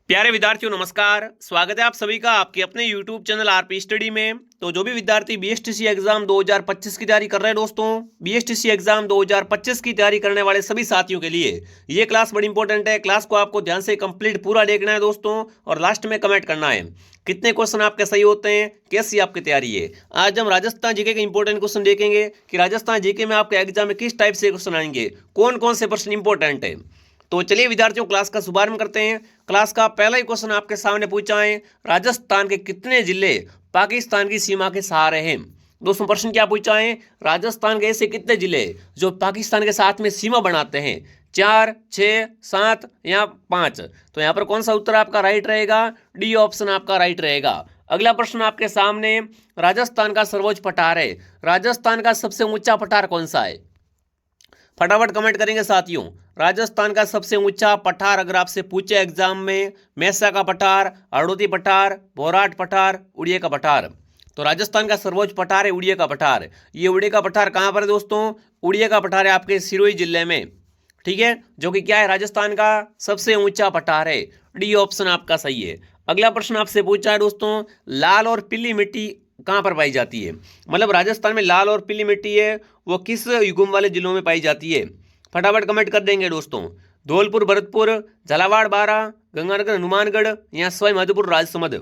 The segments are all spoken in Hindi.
प्यारे विद्यार्थियों नमस्कार। स्वागत है आप सभी का आपके अपने YouTube चैनल आरपी स्टडी में। तो जो भी विद्यार्थी बीएसटीसी एग्जाम 2025 की तैयारी कर रहे हैं दोस्तों, बीएसटीसी एग्जाम 2025 की तैयारी करने वाले सभी साथियों के लिए ये क्लास बड़ी इंपॉर्टेंट है। क्लास को आपको ध्यान से कंप्लीट पूरा देखना है दोस्तों, और लास्ट में कमेंट करना है कितने क्वेश्चन आपके सही होते हैं, कैसी आपकी तैयारी है। आज हम राजस्थान जीके के इंपॉर्टेंट क्वेश्चन देखेंगे कि राजस्थान जीके में आपके एग्जाम में किस टाइप से क्वेश्चन आएंगे, कौन कौन से प्रश्न इंपॉर्टेंट है। तो चलिए विद्यार्थियों क्लास का शुभारंभ करते हैं। क्लास का पहला ही क्वेश्चन आपके सामने पूछा है, राजस्थान के कितने जिले पाकिस्तान की सीमा के सहारे हैं। दोस्तों प्रश्न क्या पूछा है, राजस्थान के ऐसे कितने जिले जो पाकिस्तान के साथ में सीमा बनाते हैं, 4, 6, 7 या 5। तो यहाँ पर कौन सा उत्तर आपका राइट रहेगा, डी ऑप्शन आपका राइट रहेगा। अगला प्रश्न आपके सामने, राजस्थान का सर्वोच्च पठार है, राजस्थान का सबसे ऊंचा पठार कौन सा है। फटाफट कमेंट करेंगे साथियों। राजस्थान का सबसे ऊंचा पठार अगर आपसे पूछे एग्जाम में, मेसा का पठार, हड़ौती पठार, भोराट पठार, उड़िया का पठार। तो राजस्थान का सर्वोच्च पठार है उड़िया का पठार। ये उड़िया का पठार कहाँ पर है दोस्तों, उड़िया का पठार है आपके सिरोही जिले में, ठीक है, जो कि क्या है, राजस्थान का सबसे ऊंचा पठार है। डी ऑप्शन आपका सही है। अगला प्रश्न आपसे पूछा है दोस्तों, लाल और पीली मिट्टी कहाँ पर पाई जाती है। मतलब राजस्थान में लाल और पीली मिट्टी है वो किस युगम वाले जिलों में पाई जाती है। फटाफट कमेंट कर देंगे दोस्तों। धौलपुर, भरतपुर, झालावाड़, बारां, गंगानगर, हनुमानगढ़ या सवाई माधोपुर, राजसमंद।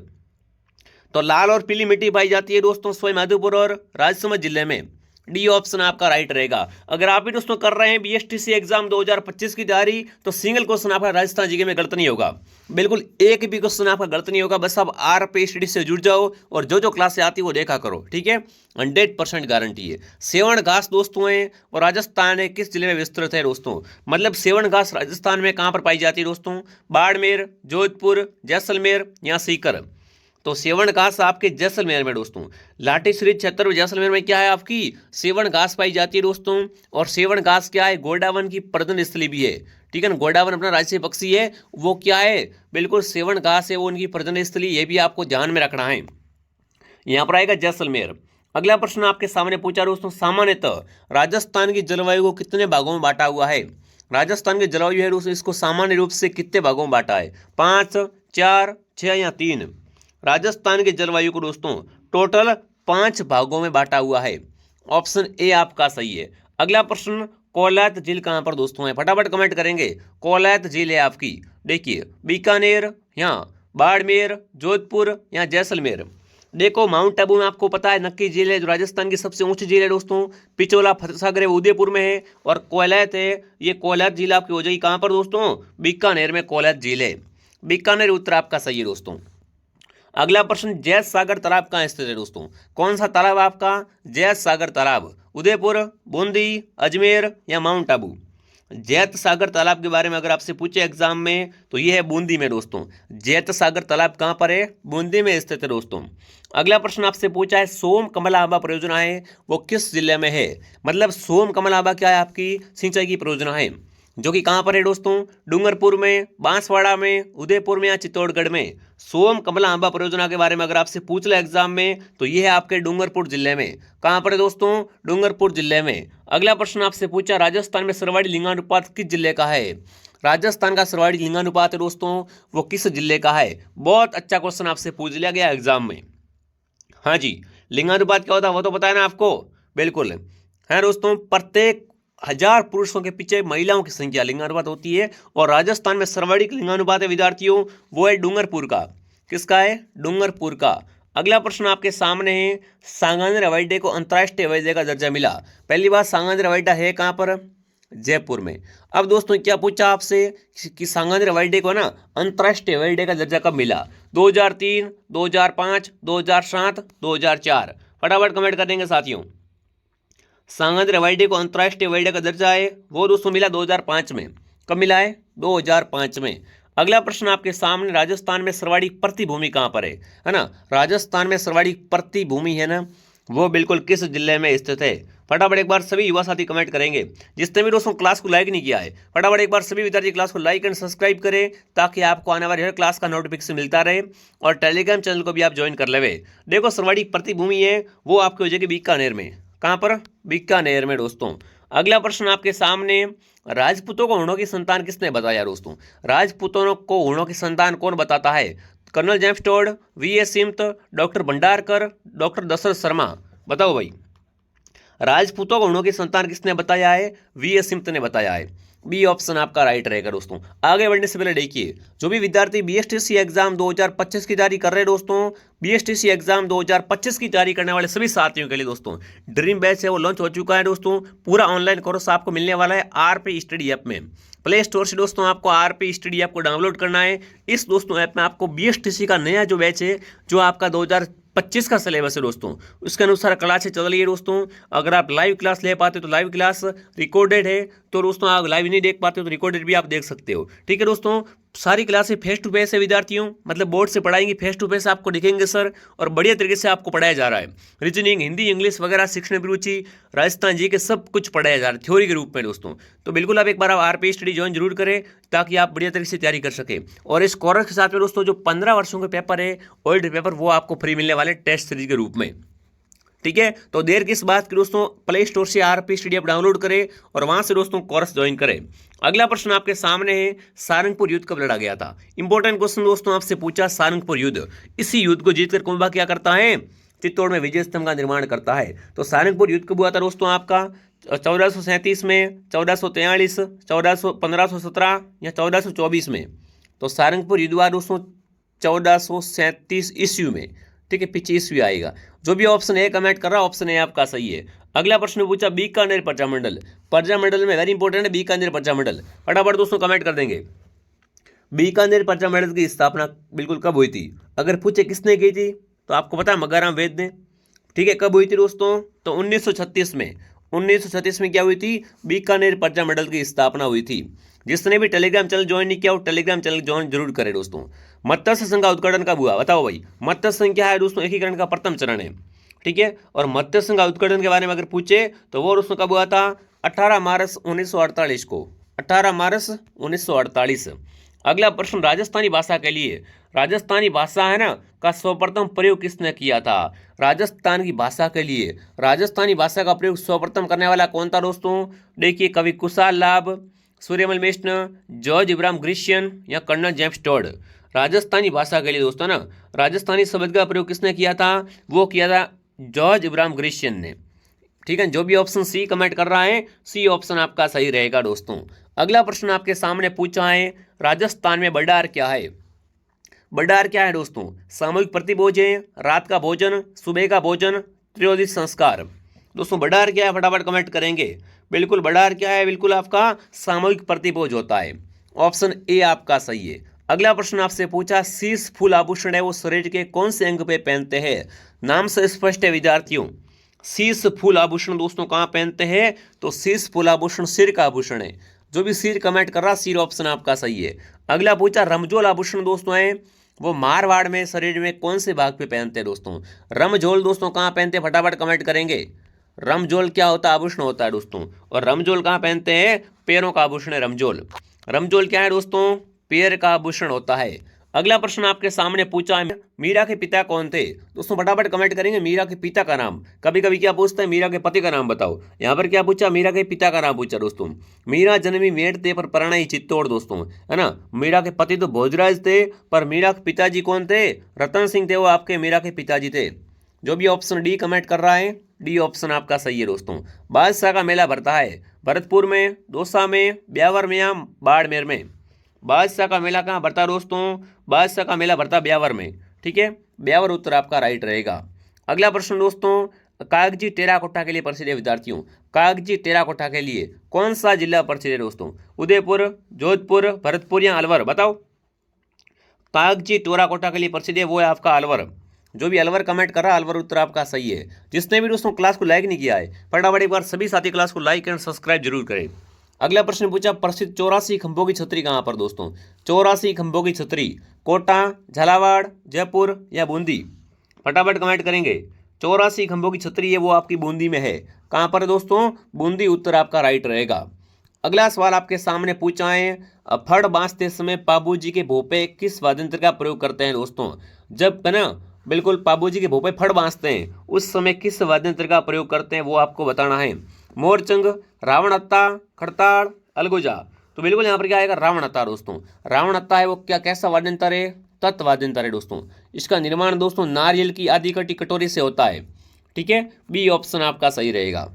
तो लाल और पीली मिट्टी पाई जाती है दोस्तों सवाई माधोपुर और राजसमंद जिले में। डी ऑप्शन आपका राइट रहेगा। अगर आप भी दोस्तों कर रहे हैं बीएसटीसी एग्जाम 2025 की तैयारी, तो सिंगल क्वेश्चन आपका राजस्थान जीके में गलत नहीं होगा, बिल्कुल एक भी क्वेश्चन आपका गलत नहीं होगा। बस आप आरपी स्टडी से जुड़ जाओ और जो जो क्लासें आती है वो देखा करो, ठीक है। 100% गारंटी है। सेवण घास दोस्तों है और राजस्थान है किस जिले में विस्तृत है दोस्तों। मतलब सेवण घास राजस्थान में कहाँ पर पाई जाती है दोस्तों, बाड़मेर, जोधपुर, जैसलमेर या सीकर। तो सेवण घास आपके जैसलमेर में दोस्तों। लाठी श्री क्षेत्र जैसलमेर में क्या है आपकी, सेवण घास पाई जाती है दोस्तों। और सेवण घास क्या है, गोडावन की प्रजनन स्थली भी है, ठीक है ना। गोडावन अपना राजसीय पक्षी है, वो क्या है, बिल्कुल सेवण घास है वो उनकी प्रजनन स्थली, ये भी आपको ध्यान में रखना है। यहाँ पर आएगा जैसलमेर। अगला प्रश्न आपके सामने पूछा दोस्तों, सामान्यतः राजस्थान की जलवायु को कितने भागों में बांटा हुआ है। राजस्थान की जलवायु है दोस्तों, इसको सामान्य रूप से कितने भागों में बांटा है, 5, 4, 6 या 3। राजस्थान के जलवायु को दोस्तों टोटल 5 भागों में बांटा हुआ है। ऑप्शन ए आपका सही है। अगला प्रश्न, कोलायत झील कहां पर दोस्तों है। फटाफट कमेंट करेंगे। कोलायत झील है आपकी, देखिए, बीकानेर या बाड़मेर, जोधपुर या जैसलमेर। देखो माउंट आबू में आपको पता है नक्की झील है जो राजस्थान की सबसे ऊंची झील है दोस्तों। पिचोला फतसागर है उदयपुर में है, और कोलायत है, ये कोलायत झील आपकी हो जाएगी कहां पर दोस्तों, बीकानेर में कोलायत झील है। बीकानेर उत्तर आपका सही है दोस्तों। अगला प्रश्न, जैत सागर तालाब कहाँ स्थित है दोस्तों। कौन सा तालाब आपका, जैत सागर तालाब, उदयपुर, बूंदी, अजमेर या माउंट आबू। जैत सागर तालाब के बारे में अगर आपसे पूछे एग्जाम में तो ये है बूंदी में दोस्तों। जैत सागर तालाब कहाँ पर है, बूंदी में स्थित है दोस्तों। अगला प्रश्न आपसे पूछा है, सोम कमला आबा परियोजना है वो किस जिले में है। मतलब सोम कमला आबा क्या है आपकी सिंचाई की परियोजना है, जो कि कहाँ पर है दोस्तों, डूंगरपुर में, बांसवाड़ा में, उदयपुर में या चित्तौड़गढ़ में। सोम कमला आंबा परियोजना के बारे में अगर आपसे पूछ ले एग्जाम में तो ये है आपके डूंगरपुर जिले में। कहाँ पर है दोस्तों, डूंगरपुर जिले में। अगला प्रश्न आपसे पूछा, राजस्थान में सर्वाधिक लिंगानुपात किस जिले का है। राजस्थान का सर्वाधिक लिंगानुपात है दोस्तों वो किस जिले का है। बहुत अच्छा क्वेश्चन आपसे पूछ लिया गया एग्जाम में। हाँ जी, लिंगानुपात क्या होता है वो तो पता है ना आपको, बिल्कुल है दोस्तों। प्रत्येक 1000 पुरुषों के पीछे महिलाओं की संख्या लिंगानुपात होती है, और राजस्थान में सर्वाधिक लिंगानुपात है विद्यार्थियों वो है डूंगरपुर का। किसका है, डूंगरपुर का। अगला प्रश्न आपके सामने है, सांगानेर हवाई अड्डे को अंतर्राष्ट्रीय हवाई अड्डे का दर्जा मिला। पहली बात, सांगानेर हवाई अड्डा है कहाँ पर, जयपुर में। अब दोस्तों क्या पूछा आपसे कि सांगानेर हवाई अड्डे को ना अंतर्राष्ट्रीय हवाई अड्डे का दर्जा कब मिला, 2003, 2005, 2007, 2004। फटाफट कमेंट कर देंगे साथियों। सांगानेर हवाई अड्डे को अंतर्राष्ट्रीय हवाई अड्डे का दर्जा है वो दोस्तों मिला 2005 में। कब मिला है, 2005 में। अगला प्रश्न आपके सामने, राजस्थान में सर्वाधिक प्रति भूमि कहाँ पर है ना। राजस्थान में सर्वाधिक प्रति भूमि है ना, वो बिल्कुल किस जिले में स्थित है। फटाफट एक बार सभी युवा साथी कमेंट करेंगे। जिसने भी दोस्तों क्लास को लाइक नहीं किया है, फटाफट एक बार सभी विद्यार्थी क्लास को लाइक एंड सब्सक्राइब करें, ताकि आपको आने वाली हर क्लास का नोटिफिकेशन मिलता रहे। और टेलीग्राम चैनल को भी आप ज्वाइन कर लेवे। देखो सर्वाधिक प्रति भूमि है वो आपकी हो जाएगी बीकानेर में। कहाँ पर, बीकानेर में दोस्तों। अगला प्रश्न आपके सामने, राजपूतों को हुणों की संतान किसने बताया दोस्तों? राजपूतों को हुणों की संतान कौन बताता है? Colonel James Tod, V S. Smith, doctor Bhandarkar, doctor Dashrath Sharma. बताओ भाई, राजपूतों को हुणों की संतान किसने बताया है? वी.एस. सिमत ने बताया है। बी ऑप्शन आपका राइट रहेगा दोस्तों। आगे बढ़ने से पहले देखिए, जो भी विद्यार्थी बीएसटीसी एग्जाम 2025 की तैयारी कर रहे हैं दोस्तों, बीएसटीसी एग्जाम 2025 की तैयारी करने वाले सभी साथियों के लिए दोस्तों ड्रीम बैच है वो लॉन्च हो चुका है दोस्तों। पूरा ऑनलाइन कोर्स आपको मिलने वाला है आरपी स्टडी ऐप में। प्ले स्टोर से दोस्तों आपको आरपी स्टडी ऐप को डाउनलोड करना है। इस दोस्तों ऐप में आपको बीएसटीसी का नया जो बैच है, जो आपका 2025 का सिलेबस है दोस्तों, उसके अनुसार क्लासें चल रही है दोस्तों। अगर आप लाइव क्लास ले पाते हो तो लाइव क्लास, रिकॉर्डेड है तो दोस्तों आप लाइव नहीं देख पाते हो तो रिकॉर्डेड भी आप देख सकते हो। ठीक है दोस्तों, सारी क्लासें फेस टू फेस है विद्यार्थियों, मतलब बोर्ड से पढ़ाएंगे, फेस टू फेस आपको दिखेंगे सर, और बढ़िया तरीके से आपको पढ़ाया जा रहा है। रीजनिंग, हिंदी, इंग्लिश वगैरह, शिक्षण अभिरुचि, राजस्थान जी के सब कुछ पढ़ाया जा रहा है थ्योरी के रूप में दोस्तों। तो बिल्कुल आप एक बार आरपी स्टडी ज्वाइन जरूर करें ताकि आप बढ़िया तरीके से तैयारी कर सके। और इस कोर्स के साथ में दोस्तों जो 15 वर्षों के पेपर है, ओल्ड पेपर, वो आपको फ्री मिलने वाले टेस्ट सीरीज के रूप में। ठीक है, तो देर किस बात की दोस्तों, प्ले स्टोर से आरपी स्टडी ऐप डाउनलोड करें और वहां से दोस्तों कोर्स ज्वाइन करें। अगला प्रश्न आपके सामने है, सारंगपुर युद्ध कब लड़ा गया था? इंपॉर्टेंट क्वेश्चन दोस्तों आपसे पूछा, सारंगपुर युद्ध। इसी युद्ध को जीतकर कुंभा क्या करता है? चित्तौड़ में विजय स्तंभ का निर्माण करता है। तो सारंगपुर युद्ध कब हुआ था दोस्तों आपका? 1437 में, 1443, 1517 या 1424 में? तो सारंगपुर युद्ध हुआ दोस्तों 1437 ईस्वी में। ठीक है, पीछे ईस्वी आएगा। जो भी ऑप्शन ए कमेंट कर रहा है, ऑप्शन ए आपका सही है। अगला प्रश्न पूछा, बीकानेर प्रजामंडल। प्रजामंडल में वेरी इंपॉर्टेंट है बीकानेर प्रजामंडल, फटाफट दोस्तों कमेंट कर देंगे। बीकानेर प्रजामंडल की स्थापना बिल्कुल कब हुई थी? अगर पूछे किसने की थी तो आपको पता है, मगाराम वेद ने। ठीक है, कब हुई थी दोस्तों? तो 1936 में। 1936 में क्या हुई थी? बीकानेर प्रजामंडल की स्थापना हुई थी। जिसने भी टेलीग्राम चैनल ज्वाइन नहीं किया वो टेलीग्राम चैनल ज्वाइन जरूर करे दोस्तों। मत्स्य संघ का उद्घाटन कब हुआ? बताओ भाई। मत्स्य संघ क्या है दोस्तों? एकीकरण का प्रथम चरण है। ठीक है, और मत्स्य संघ का उद्घाटन के बारे में अगर पूछे तो वो दोस्तों कब हुआ था? 18 मार्च 1948 को। 18 मार्च 1948। अगला प्रश्न, राजस्थानी भाषा के लिए, राजस्थानी भाषा है ना का सर्वप्रथम प्रयोग किसने किया था? राजस्थान की भाषा के लिए राजस्थानी भाषा का प्रयोग सर्वप्रथम करने वाला कौन था दोस्तों? देखिए, कवि कुशाल लाभ, सूर्यमल मिश्न, जॉर्ज इब्राहिम ग्रिशियन या कर्नल जेम्स टोड। राजस्थानी भाषा के लिए दोस्तों ना राजस्थानी शब्द का प्रयोग किसने किया था? वो किया था जॉर्ज इब्राहिम ग्रिशियन ने। ठीक है, जो भी ऑप्शन सी कमेंट कर रहा है, सी ऑप्शन आपका सही रहेगा दोस्तों। अगला प्रश्न आपके सामने पूछा है, राजस्थान में बडार क्या है? बडार क्या है दोस्तों? सामूहिक प्रतिभोज है, रात का भोजन, सुबह का भोजन, त्रियोदशी संस्कार। दोस्तों बडार क्या है, फटाफट कमेंट करेंगे। बिल्कुल बडार क्या है? बिल्कुल आपका सामूहिक प्रतिभोज होता है। ऑप्शन ए आपका सही है। अगला प्रश्न आपसे पूछा, शीश फूल आभूषण है वो शरीर के कौन से अंग पे पहनते हैं? नाम से स्पष्ट है विद्यार्थियों, शीश फूल आभूषण दोस्तों कहाँ पहनते हैं? तो शीश फूल आभूषण सिर का आभूषण है। जो भी सिर कमेंट कर रहा, सिर ऑप्शन आपका सही है। अगला पूछा, रमजोल आभूषण दोस्तों है वो मारवाड़ में शरीर में कौन से भाग पे पहनते हैं दोस्तों? रमजोल दोस्तों कहाँ पहनते हैं? फटाफट कमेंट करेंगे। रमजोल क्या होता है? आभूषण होता है दोस्तों। और रमजोल कहाँ पहनते हैं? पैरों का आभूषण है रमजोल। रमजोल क्या है दोस्तों? पैर का आभूषण होता है। अगला प्रश्न आपके सामने पूछा है, मीरा के पिता कौन थे? दोस्तों फटाफट कमेंट करेंगे मीरा के पिता का नाम। कभी कभी क्या पूछता है, मीरा के पति का नाम बताओ। यहाँ पर क्या पूछा? मीरा के पिता का नाम पूछा दोस्तों। मीरा जन्मी मेड़ते पर परणाई चित्तौड़ दोस्तों, है ना। मीरा के पति तो भोजराज थे, पर मीरा के पिताजी कौन थे? रतन सिंह थे, वो आपके मीरा के पिताजी थे। जो भी ऑप्शन डी कमेंट कर रहा है, डी ऑप्शन आपका सही है दोस्तों। बादशाह का मेला भरता है भरतपुर में, दौसा में, ब्यावर में या बाड़मेर में? बादशाह का मेला कहाँ भरता दोस्तों? बादशाह का मेला भरता ब्यावर में। ठीक है, ब्यावर उत्तर आपका राइट रहेगा। अगला प्रश्न दोस्तों, कागजी टेराकोटा के लिए प्रसिद्ध है विद्यार्थियों। कागजी टेराकोटा के लिए कौन सा जिला प्रसिद्ध है दोस्तों? उदयपुर, जोधपुर, भरतपुर या अलवर? बताओ। कागजी टेराकोटा के लिए प्रसिद्ध है वो है आपका अलवर। जो भी अलवर कमेंट कर रहा है, अलवर उत्तर आपका सही है। जिसने भी दोस्तों क्लास को लाइक नहीं किया है, फटाफट एक बार सभी साथी क्लास को लाइक एंड सब्सक्राइब जरूर करें। अगला प्रश्न पूछा, प्रसिद्ध 84 खंभों की छतरी कहाँ पर दोस्तों? 84 खंभों की छतरी कोटा, झालावाड़, जयपुर या बूंदी? फटाफट कमेंट करेंगे। 84 खंभों की छतरी है वो आपकी बूंदी में है। कहाँ पर है दोस्तों? बूंदी उत्तर आपका राइट रहेगा। अगला सवाल आपके सामने पूछा है, फड़ बांधते समय पाबूजी के भोपे किस वाद्य यंत्र का प्रयोग करते हैं दोस्तों? जब है ना बिल्कुल पाबूजी के भोपे फड़ बांधते हैं उस समय किस वाद्य यंत्र का प्रयोग करते हैं वो आपको बताना है। मोरचंग, रावणहत्ता, खड़ताल, अलगुजा। तो बिल्कुल यहाँ पर क्या आएगा, रावणहत्ता दोस्तों। रावणहत्ता है वो क्या, कैसा वाद्यंत्र है, तत्वाद्यंत्र है दोस्तों। इसका निर्माण दोस्तों नारियल की आधी कटी कटोरी से होता है। ठीक है, बी ऑप्शन आपका सही रहेगा।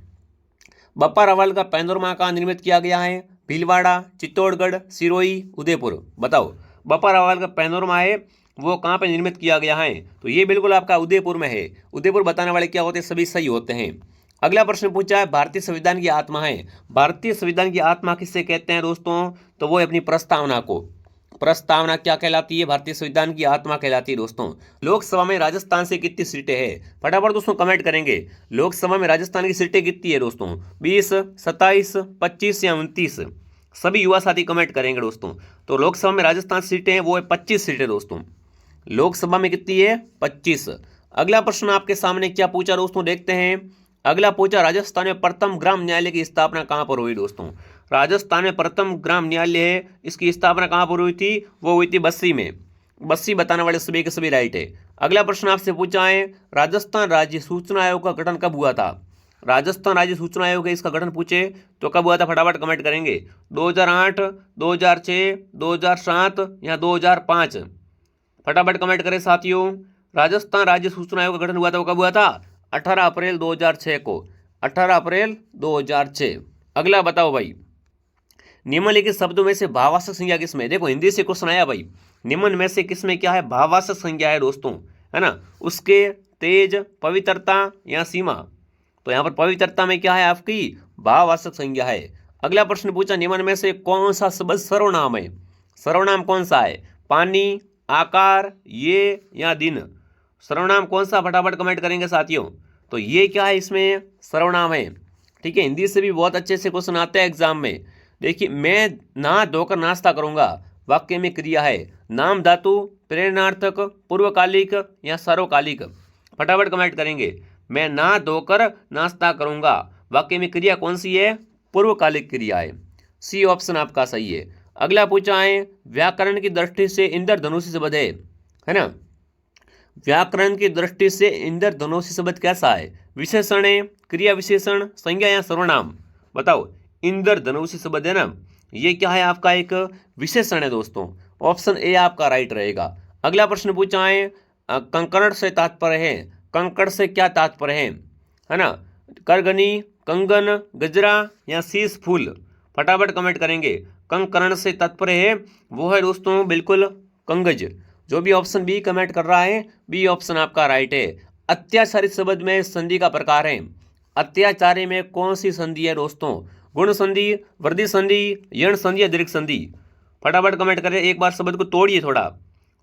बप्पा रावल का पैनोरमा कहाँ निर्मित किया गया है, भीलवाड़ा, चित्तौड़गढ़, सिरोही, उदयपुर। बताओ, बप्पा रावल का पैनोरमा है वो कहाँ पे निर्मित किया गया है, तो ये बिल्कुल आपका उदयपुर में है। उदयपुर बताने वाले क्या होते हैं, सभी सही होते हैं। अगला प्रश्न पूछा है, भारतीय संविधान की आत्मा है। भारतीय संविधान की आत्मा किससे कहते हैं दोस्तों, तो वो अपनी प्रस्तावना को। प्रस्तावना क्या कहलाती है, भारतीय संविधान की आत्मा कहलाती है दोस्तों। लोकसभा में राजस्थान से कितनी सीटें हैं, फटाफट दोस्तों कमेंट करेंगे। लोकसभा में राजस्थान की सीटें कितनी है दोस्तों, 20, 27, 25 या 29। सभी युवा साथी कमेंट करेंगे दोस्तों। तो लोकसभा में राजस्थान सीटें हैं वो है 25 सीटें दोस्तों। लोकसभा में कितनी है, 25। अगला प्रश्न आपके सामने क्या पूछा दोस्तों, देखते हैं। अगला पूछा, राजस्थान में प्रथम ग्राम न्यायालय की स्थापना कहाँ पर हुई दोस्तों। राजस्थान में प्रथम ग्राम न्यायालय है, इसकी स्थापना कहाँ पर हुई थी, वो हुई थी बस्सी में। बस्सी बताने वाले सभी के सभी राइट है। अगला प्रश्न आपसे पूछा है, राजस्थान राज्य सूचना आयोग का गठन कब हुआ था। राजस्थान राज्य सूचना आयोग है इसका गठन पूछे तो कब हुआ था, फटाफट कमेंट करेंगे। 2008, 2006, 2007 या 2005। फटाफट कमेंट करें साथियों। राजस्थान राज्य सूचना आयोग का गठन हुआ था वो कब हुआ था, 18 अप्रैल 2006 को। 18 अप्रैल 2006। अगला बताओ भाई, निम्नलिखित शब्दों में से भाववाचक संज्ञा किसमें। देखो हिंदी से क्वेश्चन आया भाई, निम्न में से किसमें क्या है, भाववाचक संज्ञा है दोस्तों, है ना। उसके, तेज, पवित्रता या सीमा। तो यहाँ पर पवित्रता में क्या है आपकी, भाववाचक संज्ञा है। अगला प्रश्न पूछा, निम्न में से कौन सा शब्द सर्वनाम है। सर्वनाम कौन सा है, पानी, आकार, ये या दिन। सर्वनाम कौन सा, फटाफट कमेंट करेंगे साथियों। तो ये क्या है, इसमें सर्वनाम है। ठीक है, हिंदी से भी बहुत अच्छे से क्वेश्चन आते हैं एग्जाम में। देखिए, मैं नहा धोकर नाश्ता करूंगा, वाक्य में क्रिया है, नाम धातु, प्रेरणार्थक, पूर्वकालिक या सार्वकालिक। फटाफट कमेंट करेंगे। मैं नहा धोकर नाश्ता करूंगा, वाक्य में क्रिया कौन सी है, पूर्वकालिक क्रिया है। सी ऑप्शन आपका सही है। अगला पूछा है, व्याकरण की दृष्टि से इंद्रधनुषी शब्द है ना। व्याकरण की दृष्टि से इंद्रधनुषी शब्द कैसा है, विशेषण है, क्रिया विशेषण, संज्ञा या सर्वनाम। बताओ, इंद्रधनुषी शब्द है ना, ये क्या है आपका, एक विशेषण है दोस्तों। ऑप्शन ए आपका राइट रहेगा। अगला प्रश्न पूछा है, कंकड़ से तात्पर्य है। कंकड़ से क्या तात्पर्य है ना, करगनी, कंगन, गजरा या शीश फूल। फटाफट कमेंट करेंगे। कंकर्ण से तात्पर्य है वो है दोस्तों बिल्कुल कंगज। जो भी ऑप्शन बी कमेंट कर रहा है, बी ऑप्शन आपका राइट है। अत्याचारी शब्द में संधि का प्रकार है। अत्याचारी में कौन सी संधि है दोस्तों, गुण संधि, वृद्धि संधि, यण संधि या दीर्घ संधि। फटाफट कमेंट करें, एक बार शब्द को तोड़िए, थोड़ा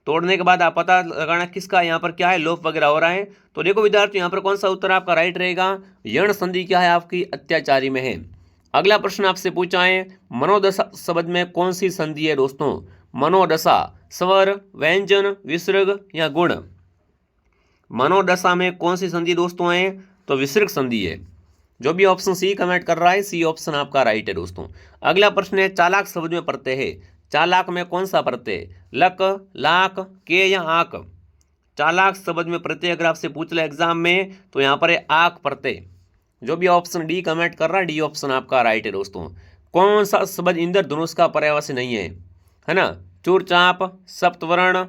तोड़ने के बाद आप पता लगाना किसका यहाँ पर क्या है, लोप वगैरह हो रहा है। तो देखो विद्यार्थी, यहाँ पर कौन सा उत्तर आपका राइट रहेगा, यण संधि क्या है आपकी, अत्याचारी में है। अगला प्रश्न आपसे पूछा है, मनोदशा शब्द में कौन सी संधि है दोस्तों। मनोदशा, स्वर, व्यंजन, विसर्ग या गुण। मनोदशा में कौन सी संधि दोस्तों है, तो विसर्ग संधि है। जो भी ऑप्शन सी कमेंट कर रहा है, सी ऑप्शन आपका राइट है दोस्तों। अगला प्रश्न है, चालाक शब्द में प्रत्यय है। चालाक में कौन सा प्रत्यय, लक, लाक, के या आक। चालाक शब्द में प्रत्यय अगर आपसे पूछ ले एग्जाम में, तो यहाँ पर है आक प्रत्यय। जो भी ऑप्शन डी कमेंट कर रहा है, डी ऑप्शन आपका राइट है दोस्तों। कौन सा शब्द इंद्रधनुष का पर्यायवाची नहीं है ना, चूरचाप, सप्तवर्ण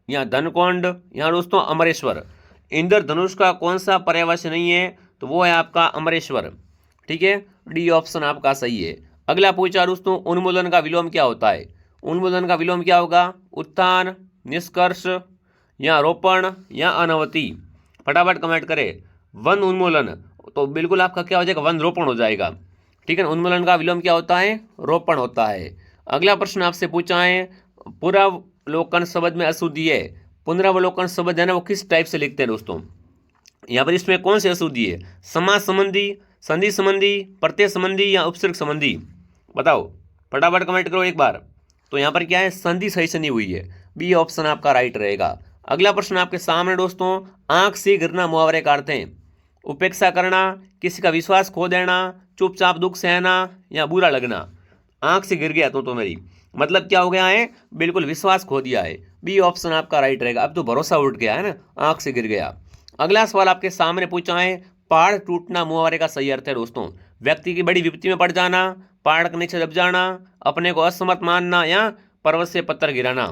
या धनकोंड या दोस्तों अमरेश्वर। इंद्रधनुष का कौन सा पर्यायवाची नहीं है, तो वो है आपका अमरेश्वर। ठीक है, डी ऑप्शन आपका सही है। अगला पूछा दोस्तों, उन्मूलन का विलोम क्या होता है। उन्मूलन का विलोम क्या होगा, उत्थान, निष्कर्ष या रोपण या अनवति। फटाफट कमेंट करें। वन उन्मूलन, तो बिल्कुल आपका क्या हो जाएगा, वन रोपण हो जाएगा। ठीक है, उन्मूलन का विलोम क्या होता है, रोपण होता है। अगला प्रश्न आपसे पूछा है, पुनरावलोकन शब्द में अशुद्धि है। पुनरावलोकन शब्द है ना, वो किस टाइप से लिखते हैं दोस्तों। यहाँ पर इसमें कौन सी अशुद्धि है, समास संबंधी, संधि संबंधी, प्रत्यय संबंधी या उपसर्ग संबंधी। बताओ, फटाफट कमेंट करो एक बार। तो यहाँ पर क्या है, संधि सही से नहीं हुई है, बी ऑप्शन आपका राइट रहेगा। अगला प्रश्न आपके सामने दोस्तों, आंख से गिरना मुहावरे का अर्थ है। उपेक्षा करना, किसी का विश्वास खो देना, चुपचाप दुख सहना या बुरा लगना। आंख से गिर गया तो मेरी मतलब क्या हो गया है, बिल्कुल विश्वास खो दिया है, बी ऑप्शन आपका राइट रहेगा। अब तो भरोसा उठ गया है ना, आंख से गिर गया। अगला सवाल आपके सामने पूछा है, पहाड़ टूटना मुहावरे का सही अर्थ है दोस्तों। व्यक्ति की बड़ी विपत्ति में पड़ जाना, पहाड़ के नीचे दब जाना, अपने को असमर्थ मानना या पर्वत से पत्थर गिराना।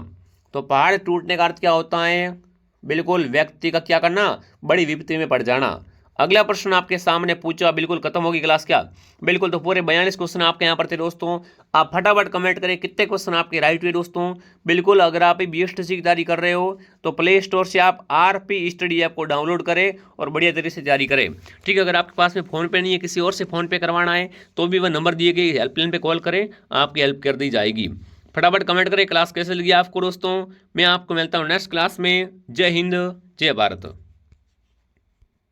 तो पहाड़ टूटने का अर्थ क्या होता है? बिल्कुल व्यक्ति का क्या करना, बड़ी विपत्ति में पड़ जाना। अगला प्रश्न आपके सामने पूछा, बिल्कुल खत्म होगी क्लास क्या? बिल्कुल। तो पूरे 42 क्वेश्चन आपके यहाँ पर थे दोस्तों। आप फटाफट कमेंट करें कितने क्वेश्चन आपके राइट हुए दोस्तों। बिल्कुल, अगर आप बीएसटीसी की तैयारी कर रहे हो तो प्ले स्टोर से आप आरपी स्टडी ऐप को डाउनलोड करें और बढ़िया तरीके से तैयारी करें। ठीक है, अगर आपके पास में फ़ोन पे नहीं है, किसी और से फ़ोन पे करवाना है तो भी वह नंबर दिए गए हेल्पलाइन पे कॉल करें, आपकी हेल्प कर दी जाएगी। फटाफट कमेंट करें क्लास कैसे लगी आपको दोस्तों। मैं आपको मिलता हूँ नेक्स्ट क्लास में। जय हिंद, जय भारत।